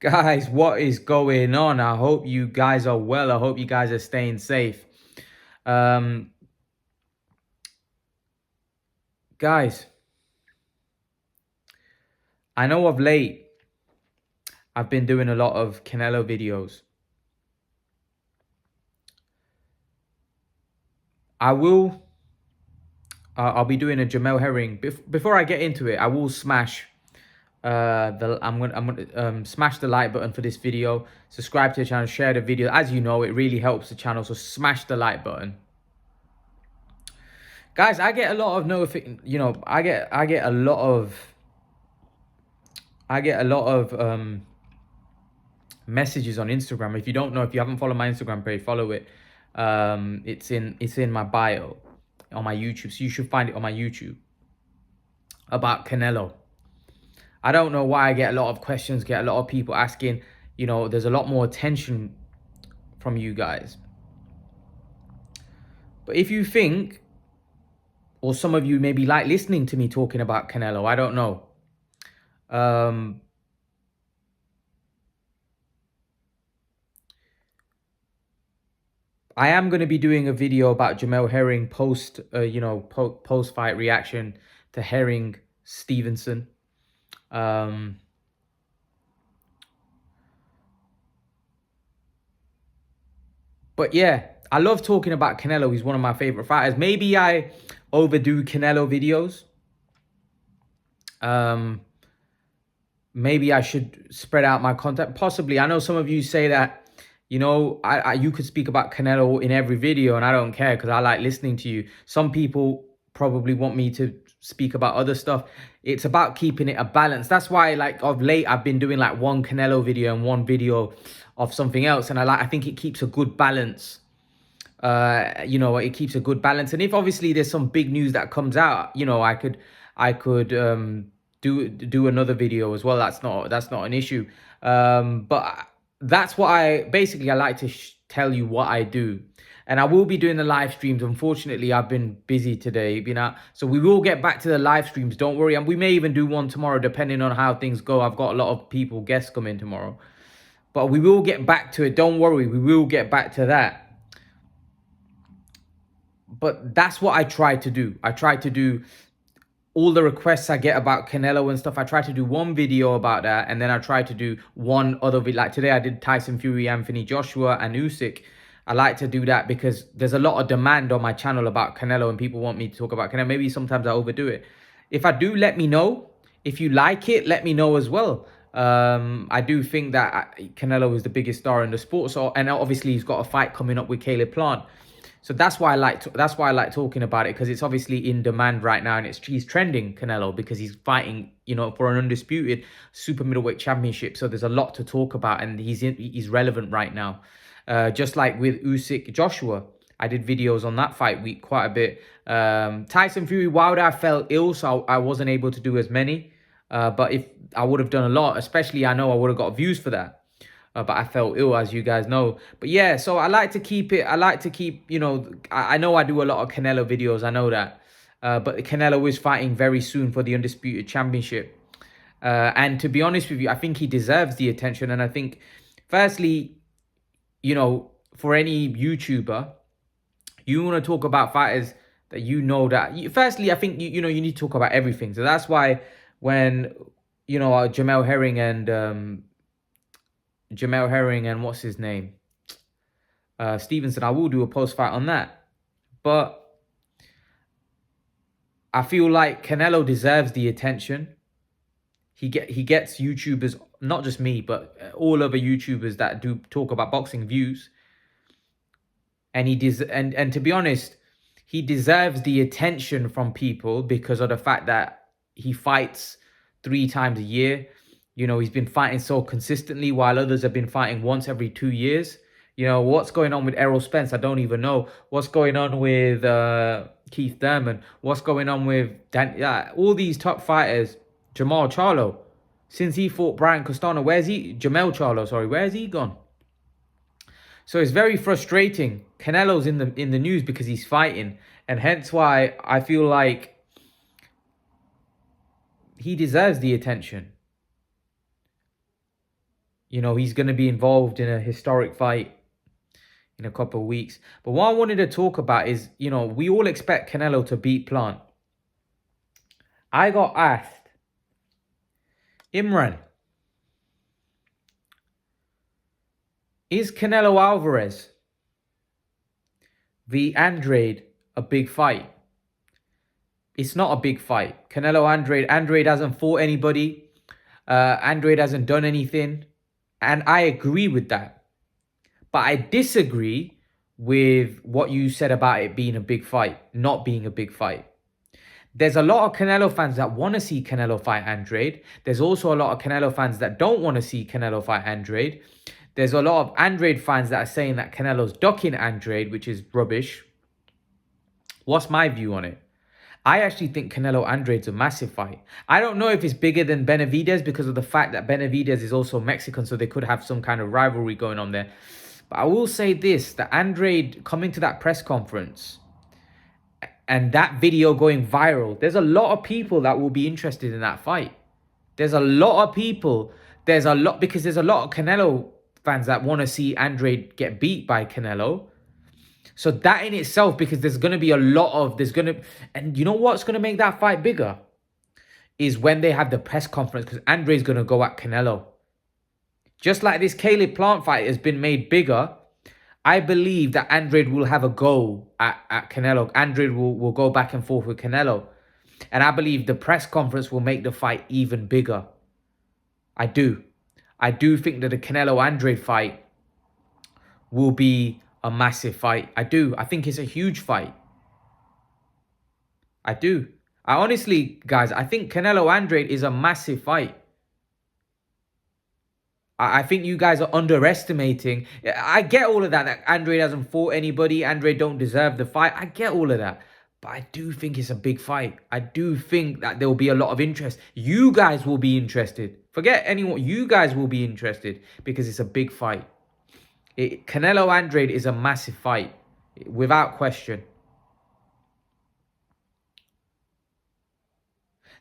Guys, what is going on? I hope you guys are well. I hope you guys are staying safe. Um, Guys, I know of late I've been doing a lot of Canelo videos. I'll be doing a Jamel Herring. Before I get into it, I will smash I'm gonna smash the like button for this video. Subscribe to the channel, share the video. As you know, it really helps the channel. So smash the like button. Guys, I get a lot of I get a lot of messages on Instagram. If you don't know, if you haven't followed my Instagram page, follow it. It's in my bio on my YouTube. So you should find it on my YouTube about Canelo. I don't know why I get a lot of questions, get a lot of people asking. There's a lot more attention from you guys. But if you think, or some of you maybe like listening to me talking about Canelo, I don't know. I am going to be doing a video about Jamel Herring post fight reaction to Herring Stevenson. But yeah, I love talking about Canelo. He's one of my favorite fighters. Maybe I overdo Canelo videos. Maybe I should spread out my content. Possibly. I know some of you say that, you could speak about Canelo in every video, and I don't care because I like listening to you. Some people probably want me to speak about other stuff. It's about keeping it a balance. That's why, like, of late, I've been doing like one Canelo video and one video of something else, and I think it keeps a good balance. It keeps a good balance. And if obviously there's some big news that comes out, I could do another video as well. That's not an issue. But that's what I like to tell you what I do. And I will be doing the live streams. Unfortunately, I've been busy today, so we will get back to the live streams. Don't worry. And we may even do one tomorrow, depending on how things go. I've got a lot of guests coming tomorrow. But we will get back to it. Don't worry. We will get back to that. But that's what I try to do. I try to do all the requests I get about Canelo and stuff. I try to do one video about that, and then I try to do one other video. Like today I did Tyson Fury, Anthony Joshua, and Usyk. I like to do that because there's a lot of demand on my channel about Canelo, and people want me to talk about Canelo. Maybe sometimes I overdo it. If I do, let me know. If you like it, let me know as well. I do think that Canelo is the biggest star in the sport. So, and obviously he's got a fight coming up with Caleb Plant. So that's why I like talking about it, because it's obviously in demand right now, and he's trending, Canelo, because he's fighting, for an undisputed super middleweight championship. So there's a lot to talk about, and he's relevant right now. Just like with Usyk Joshua, I did videos on that fight week quite a bit. Tyson Fury Wilder, I fell ill, so I wasn't able to do as many. But if I would have done a lot, especially I know I would have got views for that. But I felt ill, as you guys know. But yeah, so I like to keep it. I like to keep, I know I do a lot of Canelo videos. I know that. But Canelo is fighting very soon for the Undisputed Championship. And to be honest with you, I think he deserves the attention. And I think, firstly, for any YouTuber, you want to talk about fighters that firstly, I think, you need to talk about everything. So that's why when, Jamel Herring and what's his name? Stevenson, I will do a post-fight on that. But I feel like Canelo deserves the attention. He gets YouTubers, not just me, but all other YouTubers that do talk about boxing views. And and to be honest, he deserves the attention from people because of the fact that he fights 3 times a year. He's been fighting so consistently, while others have been fighting once every 2 years. What's going on with Errol Spence? I don't even know. What's going on with Keith Thurman? What's going on with all these top fighters? Jamal Charlo, since he fought Brian Costano, Jamel Charlo, sorry, where's he gone? So it's very frustrating. Canelo's in the news because he's fighting, and hence why I feel like he deserves the attention. You know, he's going to be involved in a historic fight in a couple of weeks. But what I wanted to talk about is, you know, we all expect Canelo to beat Plant. I got asked, Imran, is Canelo Alvarez v Andrade a big fight? It's not a big fight. Andrade hasn't fought anybody. Andrade hasn't done anything. And I agree with that. But I disagree with what you said about it being a big fight, not being a big fight. There's a lot of Canelo fans that want to see Canelo fight Andrade. There's also a lot of Canelo fans that don't want to see Canelo fight Andrade. There's a lot of Andrade fans that are saying that Canelo's ducking Andrade, which is rubbish. What's my view on it? I actually think Canelo Andrade's a massive fight. I don't know if it's bigger than Benavidez because of the fact that Benavidez is also Mexican, so they could have some kind of rivalry going on there. But I will say this, that Andrade coming to that press conference and that video going viral, there's a lot of people that will be interested in that fight. There's a lot of people. Because there's a lot of Canelo fans that want to see Andrade get beat by Canelo. So that in itself, because there's going to be and you know what's going to make that fight bigger? Is when they have the press conference, because Andrade's going to go at Canelo. Just like this Caleb Plant fight has been made bigger, I believe that Andrade will have a go at Canelo. Andrade will go back and forth with Canelo. And I believe the press conference will make the fight even bigger. I do. I do think that the Canelo-Andrade fight will be a massive fight. I do. I think it's a huge fight. I do. I honestly, guys, I think Canelo-Andrade is a massive fight. I think you guys are underestimating. I get all of that Andrade hasn't fought anybody. Andrade don't deserve the fight. I get all of that. But I do think it's a big fight. I do think that there will be a lot of interest. You guys will be interested. Forget anyone. You guys will be interested because it's a big fight. Canelo Andrade is a massive fight, without question.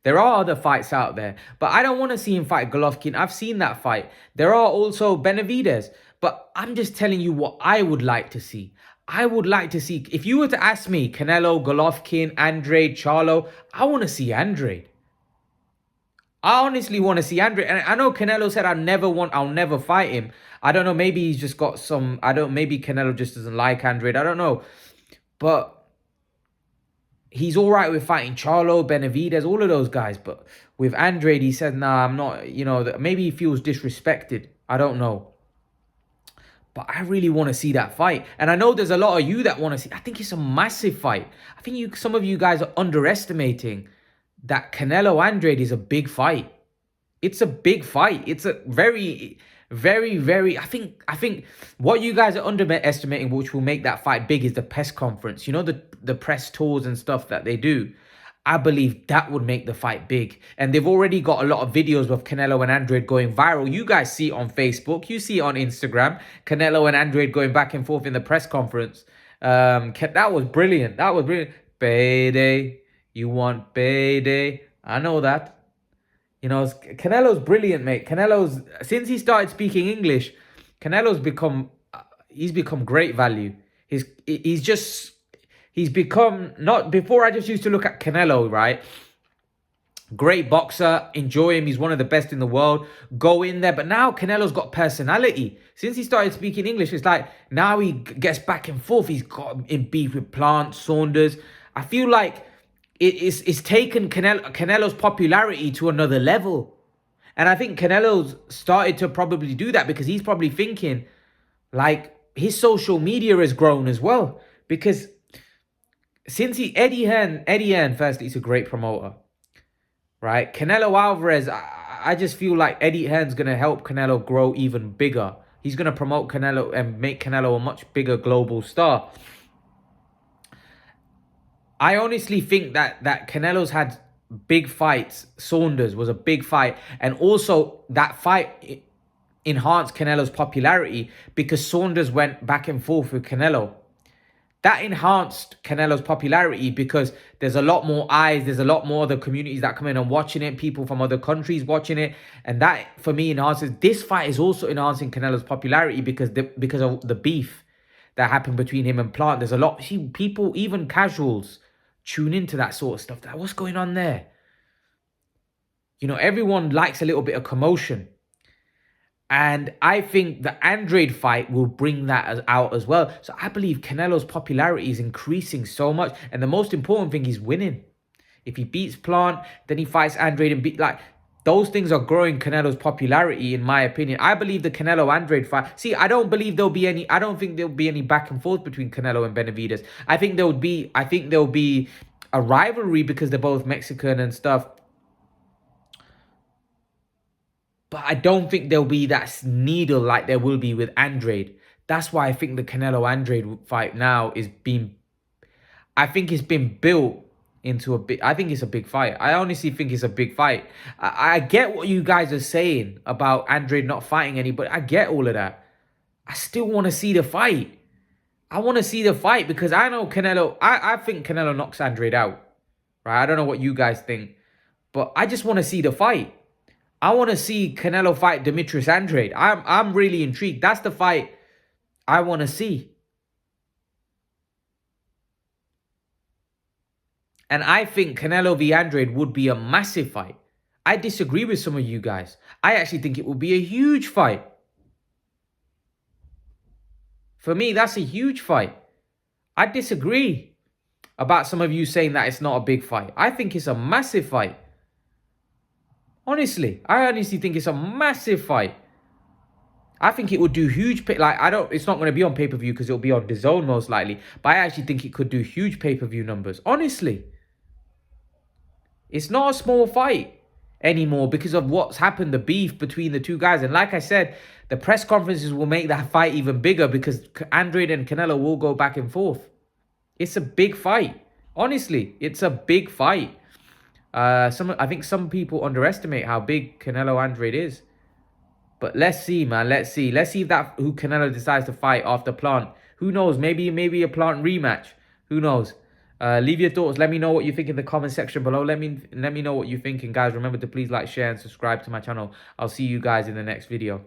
There are other fights out there, but I don't want to see him fight Golovkin. I've seen that fight. There are also Benavidez, but I'm just telling you what I would like to see. I would like to see, if you were to ask me, Canelo, Golovkin, Andrade, Charlo, I want to see Andrade. I honestly want to see Andrade. And I know Canelo said I'll never fight him. I don't know, maybe he's just got some, maybe Canelo just doesn't like Andrade. I don't know. But he's all right with fighting Charlo, Benavidez, all of those guys. But with Andrade, he said, nah, I'm not, maybe he feels disrespected. I don't know. But I really want to see that fight. And I know there's a lot of you that want to see. I think it's a massive fight. I think some of you guys are underestimating that Canelo Andrade is a big fight. It's a big fight. It's a very, very, very... I think what you guys are underestimating, which will make that fight big, is the press conference. You know, the press tours and stuff that they do. I believe that would make the fight big. And they've already got a lot of videos of Canelo and Andrade going viral. You guys see it on Facebook. You see it on Instagram. Canelo and Andrade going back and forth in the press conference. That was brilliant. That was brilliant. Payday. You want payday. I know that. Canelo's brilliant, mate. Since he started speaking English, he's become great value. He's become, not, before I just used to look at Canelo, right? Great boxer, enjoy him, he's one of the best in the world, go in there. But now Canelo's got personality. Since he started speaking English, it's like, now he gets back and forth. He's got in beef with Plant, Saunders. I feel like it's taken Canelo's popularity to another level. And I think Canelo's started to probably do that because he's probably thinking, like, his social media has grown as well. Because since Eddie Hearn, firstly, he's a great promoter, right? Canelo Alvarez, I just feel like Eddie Hearn's going to help Canelo grow even bigger. He's going to promote Canelo and make Canelo a much bigger global star. I honestly think that Canelo's had big fights. Saunders was a big fight. And also that fight enhanced Canelo's popularity because Saunders went back and forth with Canelo. that enhanced Canelo's popularity because there's a lot more eyes, there's a lot more other communities that come in and watching it, people from other countries watching it, and that for me enhances. This fight is also enhancing Canelo's popularity because of the beef that happened between him and Plant. There's a lot, see, people, even casuals, tune into that sort of stuff. That what's going on there? You know, everyone likes a little bit of commotion. And I think the Andrade fight will bring that out as well. So I believe Canelo's popularity is increasing so much. And the most important thing, he's winning. If he beats Plant, then he fights Andrade and like, those things are growing Canelo's popularity, in my opinion. I believe the Canelo-Andrade fight. See, I don't think there'll be any back and forth between Canelo and Benavidez. I think there'll be a rivalry because they're both Mexican and stuff. But I don't think there'll be that needle like there will be with Andrade. That's why I think the Canelo-Andrade fight now I think it's been built into I think it's a big fight. I honestly think it's a big fight. I get what you guys are saying about Andrade not fighting anybody. I get all of that. I still want to see the fight. I want to see the fight because I know Canelo, I think Canelo knocks Andrade out. Right? I don't know what you guys think. But I just want to see the fight. I want to see Canelo fight Demetrius Andrade. I'm really intrigued. That's the fight I want to see. And I think Canelo v Andrade would be a massive fight. I disagree with some of you guys. I actually think it will be a huge fight. For me, that's a huge fight. I disagree about some of you saying that it's not a big fight. I think it's a massive fight. Honestly, I honestly think it's a massive fight. I think it would do huge, it's not going to be on pay-per-view because it'll be on DAZN most likely. But I actually think it could do huge pay-per-view numbers. Honestly. It's not a small fight anymore because of what's happened, the beef between the two guys. And like I said, the press conferences will make that fight even bigger because Andrade and Canelo will go back and forth. It's a big fight. Honestly, it's a big fight. I think some people underestimate how big Canelo Andrade is. But let's see, man. Let's see. Let's see if who Canelo decides to fight after Plant. Who knows? Maybe a Plant rematch. Who knows? Leave your thoughts. Let me know what you think in the comment section below. Let me know what you think. And guys, remember to please like, share, and subscribe to my channel. I'll see you guys in the next video.